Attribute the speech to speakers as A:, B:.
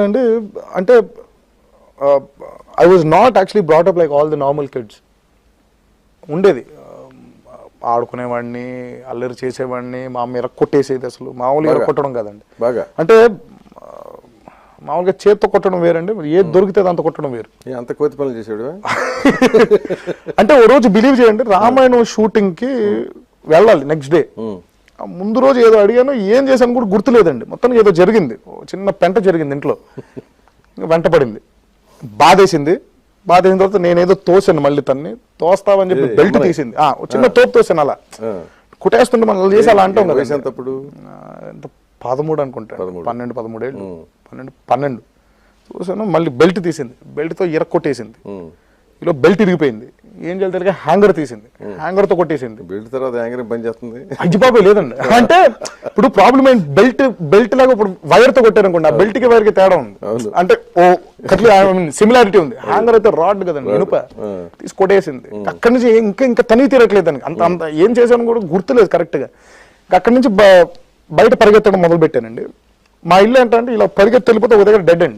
A: అండి అంటే I was not actually brought up like all the normal kids. ఉండేది ఆడుకునేవాడిని, అల్లరి చేసేవాడిని, మా అమ్మ కొట్టేసేది. అసలు మామూలుగా కొట్టడం కాదండి,
B: బాగా
A: అంటే మామూలుగా చేత్తో కొట్టడం వేరండి, ఏది దొరికితే అంత కొట్టడం వేరు.
B: అంత కోతి పనులు చేసాడు.
A: అంటే ఓ రోజు బిలీవ్ చేయండి, రామాయణం షూటింగ్ కి వెళ్ళాలి నెక్స్ట్ డే. ముందు రోజు ఏదో అడిగాను, ఏం చేశాను కూడా గుర్తులేదండి. మొత్తానికి ఏదో జరిగింది, చిన్న పెంట జరిగింది ఇంట్లో, వెంట పడింది, బాధేసింది. బాధేసిన తర్వాత నేనేదో తోసాను, మళ్ళీ తన్ని తోస్తావని చెప్పి బెల్ట్ తీసింది, చిన్న తోపు తోసాను. అలా కుట్టేస్తుంటే మనం చేసి అలా అంటాం కదా.
B: అప్పుడు
A: 13 అనుకుంటా, 12 ఏళ్ళు, 12 చూసాను. మళ్ళీ బెల్ట్ తీసింది, బెల్ట్తో ఇరక్కొట్టేసింది. ఇలా బెల్ట్ ఇరిగిపోయింది. ఏం చేయాలి, హ్యాంగర్ తీసింది, హ్యాంగర్ తో కొట్టేసింది.
B: బెల్ట్ తర్వాత హ్యాంగర్ పని చేస్తుంది.
A: అజ్జిబాబు లేదండి. అంటే ఇప్పుడు ప్రాబ్లం ఏంటి, బెల్ట్ లాగా ఇప్పుడు వైర్ తో కొట్టారనుకోండి, ఆ బెల్ట్ కి వైర్ కి తేడా ఉంది. అంటే ఓ సిమిలారిటీ ఉంది. హ్యాంగర్ అయితే రాడ్ కదండి, ఇనుప, తీసి కొట్టేసింది. అక్కడి నుంచి ఇంకా తనివి తీరట్లేదు దానికి. అంత ఏం చేశాను కూడా గుర్తులేదు కరెక్ట్ గా. అక్కడి నుంచి బయట పరిగెత్తడం మొదలు పెట్టానండి. మా ఇల్లు ఏంటంటే ఇలా పరిగెత్తి వెళ్ళిపోతే ఒక దగ్గర డెడ్ అండి.